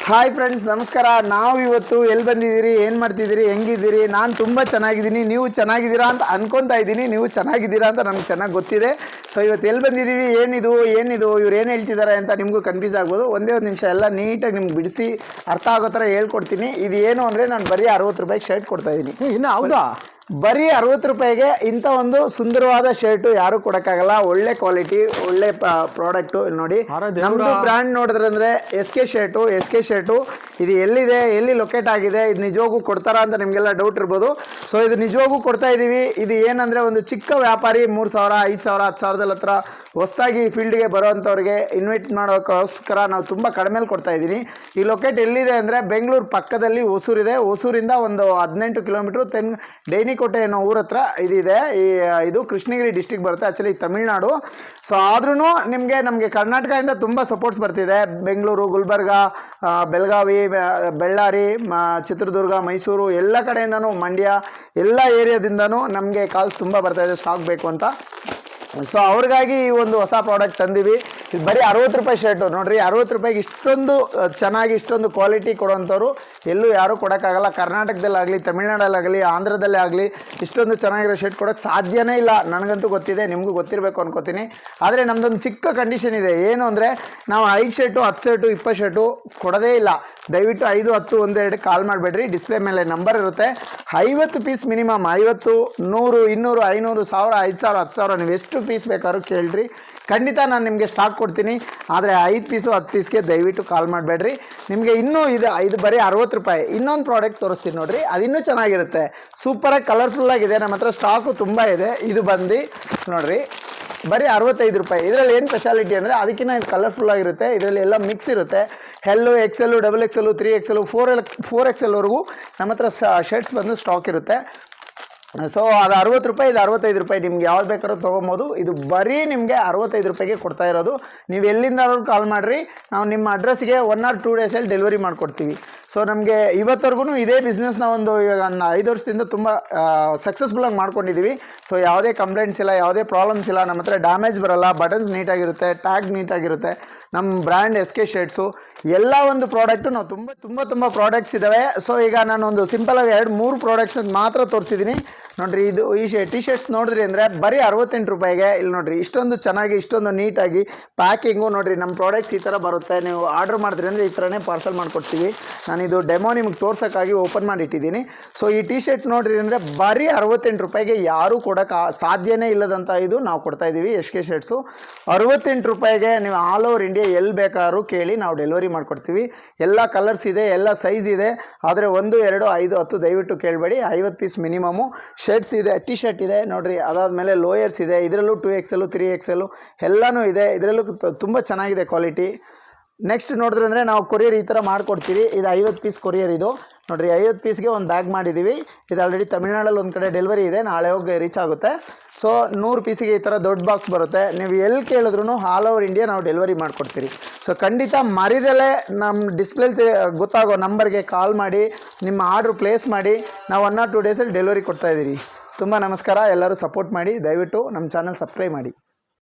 Hi friends, ನಮಸ್ಕಾರ. ನಾವು ಇವತ್ತು ಎಲ್ಲಿ ಬಂದಿದ್ದೀರಿ, ಏನು ಮಾಡ್ತಿದ್ದೀರಿ, ಹೆಂಗಿದ್ದೀರಿ? ನಾನು ತುಂಬ ಚೆನ್ನಾಗಿದ್ದೀನಿ. ನೀವು ಚೆನ್ನಾಗಿದ್ದೀರಾ ಅಂತ ಅನ್ಕೊತಾ ಇದ್ದೀನಿ. ನೀವು ಚೆನ್ನಾಗಿದ್ದೀರಾ ಅಂತ ನಮ್ಗೆ ಚೆನ್ನಾಗಿ ಗೊತ್ತಿದೆ. ಸೊ ಇವತ್ತು ಎಲ್ಲಿ ಬಂದಿದ್ದೀವಿ, ಏನಿದು ಇವ್ರು ಏನು ಹೇಳ್ತಿದ್ದಾರೆ ಅಂತ ನಿಮಗೂ ಕನ್ಫ್ಯೂಸ್ ಆಗ್ಬೋದು. ಒಂದೇ ಒಂದು ನಿಮಿಷ ಎಲ್ಲ ನೀಟಾಗಿ ನಿಮ್ಗೆ ಬಿಡಿಸಿ ಅರ್ಥ ಆಗೋ ಥರ ಹೇಳ್ಕೊಡ್ತೀನಿ. ಇದು ಏನು ಅಂದರೆ ನಾನು ಬರೀ 60 ರೂಪಾಯಿಗೆ ಶರ್ಟ್ ಕೊಡ್ತಾಯಿದ್ದೀನಿ. ಇನ್ನು ಹೌದಾ? ಬರೀ 60 ರೂಪಾಯಿಗೆ ಇಂಥ ಒಂದು ಸುಂದರವಾದ ಶರ್ಟು ಯಾರು ಕೊಡೋಕ್ಕಾಗಲ್ಲ. ಒಳ್ಳೆ ಕ್ವಾಲಿಟಿ, ಒಳ್ಳೆ ಪ್ರಾಡಕ್ಟು. ಇಲ್ಲಿ ನೋಡಿ, ನಮ್ಮದು ಬ್ರ್ಯಾಂಡ್ ನೋಡಿದ್ರೆ ಅಂದರೆ ಎಸ್ ಕೆ ಶರ್ಟು. ಇದು ಎಲ್ಲಿದೆ, ಎಲ್ಲಿ ಲೊಕೇಟ್ ಆಗಿದೆ, ಇದು ನಿಜವಾಗೂ ಕೊಡ್ತಾರಾ ಅಂತ ನಿಮಗೆಲ್ಲ ಡೌಟ್ ಇರ್ಬೋದು. ಸೊ ಇದು ನಿಜವಾಗೂ ಕೊಡ್ತಾ ಇದ್ದೀವಿ. ಇದು ಏನಂದರೆ ಒಂದು ಚಿಕ್ಕ ವ್ಯಾಪಾರಿ 3,000, 5,000, 10,000 ಹತ್ರ ಹೊಸದಾಗಿ ಫೀಲ್ಡ್ಗೆ ಬರೋವಂಥವ್ರಿಗೆ ಇನ್ವೈಟ್ ಮಾಡೋಕ್ಕೋಸ್ಕರ ನಾವು ತುಂಬ ಕಡಿಮೆಲಿ ಕೊಡ್ತಾ ಇದ್ದೀನಿ. ಈ ಲೊಕೇಟ್ ಎಲ್ಲಿದೆ ಅಂದರೆ ಬೆಂಗಳೂರು ಪಕ್ಕದಲ್ಲಿ ಹೊಸೂರಿದೆ. ಹೊಸೂರಿಂದ ಒಂದು 18 ಕಿಲೋಮೀಟ್ರು ಡೈನಿಕೋಟೆ ಅನ್ನೋ ಊರ ಹತ್ರ ಇದಿದೆ. ಇದು ಕೃಷ್ಣಗಿರಿ ಡಿಸ್ಟಿಕ್ ಬರುತ್ತೆ, ಆ್ಯಕ್ಚುಲಿ ತಮಿಳ್ನಾಡು. ಸೊ ಆದ್ರೂ ನಮಗೆ ಕರ್ನಾಟಕದಿಂದ ತುಂಬ ಸಪೋರ್ಟ್ಸ್ ಬರ್ತಿದೆ. ಬೆಂಗಳೂರು, ಗುಲ್ಬರ್ಗ, ಬೆಳಗಾವಿ, ಬಳ್ಳಾರಿ, ಚಿತ್ರದುರ್ಗ, ಮೈಸೂರು ಎಲ್ಲ ಕಡೆಯಿಂದನೂ, ಮಂಡ್ಯ ಎಲ್ಲ ಏರಿಯಾದಿಂದನೂ ನಮಗೆ ಕಾಲ್ಸ್ ತುಂಬ ಬರ್ತಾಯಿದೆ ಸ್ಟಾಕ್ ಬೇಕು ಅಂತ. ಸೊ ಅವ್ರಿಗಾಗಿ ಈ ಒಂದು ಹೊಸ ಪ್ರಾಡಕ್ಟ್ ತಂದೀವಿ. ಇದು ಬರೀ 60 ರೂಪಾಯಿ ಶರ್ಟು ನೋಡಿರಿ. 60 ರೂಪಾಯಿಗೆ ಇಷ್ಟೊಂದು ಚೆನ್ನಾಗಿ ಇಷ್ಟೊಂದು ಕ್ವಾಲಿಟಿ ಕೊಡೋವಂಥವ್ರು ಎಲ್ಲೂ ಯಾರೂ ಕೊಡೋಕ್ಕಾಗಲ್ಲ. ಕರ್ನಾಟಕದಲ್ಲಾಗಲಿ, ತಮಿಳ್ನಾಡಲ್ಲಾಗಲಿ, ಆಂಧ್ರದಲ್ಲೇ ಆಗಲಿ ಇಷ್ಟೊಂದು ಚೆನ್ನಾಗಿರೋ ಶರ್ಟ್ ಕೊಡೋಕ್ಕೆ ಸಾಧ್ಯನೇ ಇಲ್ಲ. ನನಗಂತೂ ಗೊತ್ತಿದೆ, ನಿಮಗೂ ಗೊತ್ತಿರಬೇಕು ಅನ್ಕೋತೀನಿ. ಆದರೆ ನಮ್ಮದೊಂದು ಚಿಕ್ಕ ಕಂಡೀಷನ್ ಇದೆ. ಏನು ಅಂದರೆ ನಾವು 5 ಶರ್ಟು, 10 ಶರ್ಟು, 20 ಶರ್ಟು ಕೊಡೋದೇ ಇಲ್ಲ. ದಯವಿಟ್ಟು 5, 10, 12 ಕಾಲ್ ಮಾಡಬೇಡ್ರಿ. ಡಿಸ್ಪ್ಲೇ ಮೇಲೆ ನಂಬರ್ ಇರುತ್ತೆ. 50 ಪೀಸ್ ಮಿನಿಮಮ್. 50, 100, 200, 500, 1000, 5,000, 10,000 ನೀವು ಎಷ್ಟು ಪೀಸ್ ಬೇಕಾದ್ರೂ ಕೇಳ್ರಿ, ಖಂಡಿತ ನಾನು ನಿಮಗೆ ಸ್ಟಾಕ್ ಕೊಡ್ತೀನಿ. ಆದರೆ 5 ಪೀಸು, 10 ಪೀಸ್ಗೆ ದಯವಿಟ್ಟು ಕಾಲ್ ಮಾಡಬೇಡ್ರಿ. ನಿಮಗೆ ಇನ್ನೂ ಇದು ಬರೀ 60 ರೂಪಾಯಿ. ಇನ್ನೊಂದು ಪ್ರಾಡಕ್ಟ್ ತೋರಿಸ್ತೀನಿ ನೋಡಿರಿ, ಅದು ಇನ್ನೂ ಚೆನ್ನಾಗಿರುತ್ತೆ. ಸೂಪರಾಗಿ ಕಲರ್ಫುಲ್ಲಾಗಿದೆ. ನಮ್ಮ ಹತ್ರ ಸ್ಟಾಕು ತುಂಬ ಇದೆ. ಇದು ಬಂದು ನೋಡಿರಿ ಬರೀ 65 ರೂಪಾಯಿ. ಇದರಲ್ಲಿ ಏನು ಸ್ಪೆಷಾಲಿಟಿ ಅಂದರೆ ಅದಕ್ಕಿಂತ ಇದು ಕಲರ್ಫುಲ್ಲಾಗಿರುತ್ತೆ. ಇದರಲ್ಲಿ ಎಲ್ಲ ಮಿಕ್ಸ್ ಇರುತ್ತೆ. L, XL, XXL, 3XL, 4XLವರೆಗೂ ನಮ್ಮ ಹತ್ರ ಶರ್ಟ್ಸ್ ಬಂದು ಸ್ಟಾಕ್ ಇರುತ್ತೆ. ಸೊ ಅದು 60 ರೂಪಾಯಿ, ಇದು 65 ರೂಪಾಯಿ. ನಿಮ್ಗೆ ಯಾವ್ದು ಬೇಕಾದ್ರೂ ತೊಗೊಬೋದು. ಇದು ಬರೀ ನಿಮಗೆ 65 ರೂಪಾಯಿಗೆ ಕೊಡ್ತಾ ಇರೋದು. ನೀವು ಎಲ್ಲಿಂದಾದ್ರೂ ಕಾಲ್ ಮಾಡಿರಿ, ನಾವು ನಿಮ್ಮ ಅಡ್ರೆಸ್ಗೆ 1 or 2 ಡೇಸಲ್ಲಿ ಡೆಲಿವರಿ ಮಾಡಿಕೊಡ್ತೀವಿ. ಸೊ ನಮಗೆ ಇವತ್ತವರೆಗೂ ಇದೇ ಬಿಸ್ನೆಸ್ನ ಇವಾಗ 5 ವರ್ಷದಿಂದ ತುಂಬ ಸಕ್ಸಸ್ಫುಲ್ಲಾಗಿ ಮಾಡ್ಕೊಂಡಿದ್ದೀವಿ. ಸೊ ಯಾವುದೇ ಕಂಪ್ಲೇಂಟ್ಸ್ ಇಲ್ಲ, ಯಾವುದೇ ಪ್ರಾಬ್ಲಮ್ಸ್ ಇಲ್ಲ. ನಮ್ಮ ಹತ್ರ ಡ್ಯಾಮೇಜ್ ಬರೋಲ್ಲ. ಬಟನ್ಸ್ ನೀಟಾಗಿರುತ್ತೆ, ಟ್ಯಾಗ್ ನೀಟಾಗಿರುತ್ತೆ. ನಮ್ಮ ಬ್ರ್ಯಾಂಡ್ SK ಶರ್ಟ್ಸು ಎಲ್ಲ ಒಂದು ಪ್ರಾಡಕ್ಟು ನಾವು ತುಂಬ ಪ್ರಾಡಕ್ಟ್ಸ್ ಇದ್ದಾವೆ. ಸೊ ಈಗ ನಾನು ಒಂದು ಸಿಂಪಲಾಗಿ 2-3 ಪ್ರಾಡಕ್ಟ್ಸ್ ಮಾತ್ರ ತೋರಿಸಿದ್ದೀನಿ ನೋಡಿರಿ. ಇದು ಈ ಟಿ ಶರ್ಟ್ಸ್ ನೋಡಿದ್ರಿ ಅಂದರೆ ಬರೀ 68 ರೂಪಾಯಿಗೆ. ಇಲ್ಲಿ ನೋಡಿರಿ, ಇಷ್ಟೊಂದು ಚೆನ್ನಾಗಿ, ಇಷ್ಟೊಂದು ನೀಟಾಗಿ ಪ್ಯಾಕಿಂಗು ನೋಡಿರಿ. ನಮ್ಮ ಪ್ರಾಡಕ್ಟ್ಸ್ ಈ ಥರ ಬರುತ್ತೆ. ನೀವು ಆರ್ಡ್ರ್ ಮಾಡಿದ್ರಿ ಅಂದರೆ ಈ ಥರನೇ ಪಾರ್ಸಲ್ ಮಾಡಿಕೊಡ್ತೀವಿ. ನಾನಿದು ಡೆಮೋ ನಿಮ್ಗೆ ತೋರ್ಸೋಕ್ಕಾಗಿ ಓಪನ್ ಮಾಡಿ ಇಟ್ಟಿದ್ದೀನಿ. ಸೊ ಈ ಟಿ ಶರ್ಟ್ ನೋಡಿರಿ ಅಂದರೆ ಬರೀ 68 ರೂಪಾಯಿಗೆ ಯಾರೂ ಕೊಡೋಕ್ಕೆ ಸಾಧ್ಯನೇ ಇಲ್ಲದಂಥ ಇದು ನಾವು ಕೊಡ್ತಾಯಿದ್ದೀವಿ. SK ಶರ್ಟ್ಸು 68 ರೂಪಾಯಿಗೆ ನೀವು ಆಲ್ ಓವರ್ ಇಂಡಿಯಾ ಎಲ್ಲಿ ಬೇಕಾದ್ರೂ ಕೇಳಿ ನಾವು ಡೆಲಿವರಿ ಮಾಡಿಕೊಡ್ತೀವಿ. ಎಲ್ಲ ಕಲರ್ಸ್ ಇದೆ, ಎಲ್ಲ ಸೈಜ್ ಇದೆ. ಆದರೆ 1, 2, 5, 10 ದಯವಿಟ್ಟು ಕೇಳಬೇಡಿ. 50 ಪೀಸ್ ಮಿನಿಮಮು. ಶರ್ಟ್ಸ್ ಇದೆ, ಟಿ ಶರ್ಟ್ ಇದೆ ನೋಡಿರಿ. ಅದಾದಮೇಲೆ ಲೋಯರ್ಸ್ ಇದೆ. ಇದರಲ್ಲೂ 2XL, 3XL ಎಲ್ಲನೂ ಇದೆ. ಇದರಲ್ಲೂ ತುಂಬ ಚೆನ್ನಾಗಿದೆ ಕ್ವಾಲಿಟಿ. ನೆಕ್ಸ್ಟ್ ನೋಡಿದ್ರೆ ಅಂದರೆ ನಾವು ಕೊರಿಯರ್ ಈ ಥರ ಮಾಡಿಕೊಡ್ತೀವಿ. ಇದು 50 ಪೀಸ್ ಕೊರಿಯರ್. ಇದು ನೋಡಿರಿ, 50 ಪೀಸ್ಗೆ ಒಂದು ಬ್ಯಾಗ್ ಮಾಡಿದ್ದೀವಿ. ಇದು ಆಲ್ರೆಡಿ ತಮಿಳ್ನಾಡಲ್ಲಿ ಒಂದು ಕಡೆ ಡೆಲಿವರಿ ಇದೆ, ನಾಳೆ ಹೋಗಿ ರೀಚ್ ಆಗುತ್ತೆ. ಸೊ 100 ಪೀಸಿಗೆ ಈ ಥರ ದೊಡ್ಡ ಬಾಕ್ಸ್ ಬರುತ್ತೆ. ನೀವು ಎಲ್ಲಿ ಕೇಳಿದ್ರು ಆಲ್ ಓವರ್ ಇಂಡಿಯಾ ನಾವು ಡೆಲಿವರಿ ಮಾಡಿಕೊಡ್ತೀವಿ. ಸೊ ಖಂಡಿತ ಮರಿದಲ್ಲೇ ನಮ್ಮ ಡಿಸ್ಪ್ಲೇಲಿ ಗೊತ್ತಾಗೋ ನಂಬರ್ಗೆ ಕಾಲ್ ಮಾಡಿ ನಿಮ್ಮ ಆರ್ಡ್ರ್ ಪ್ಲೇಸ್ ಮಾಡಿ. ನಾವು 1 or 2 ಡೇಸಲ್ಲಿ ಡೆಲಿವರಿ ಕೊಡ್ತಾಯಿದ್ದೀವಿ. ತುಂಬ ನಮಸ್ಕಾರ. ಎಲ್ಲರೂ ಸಪೋರ್ಟ್ ಮಾಡಿ. ದಯವಿಟ್ಟು ನಮ್ಮ ಚಾನಲ್ ಸಬ್ಸ್ಕ್ರೈಬ್ ಮಾಡಿ.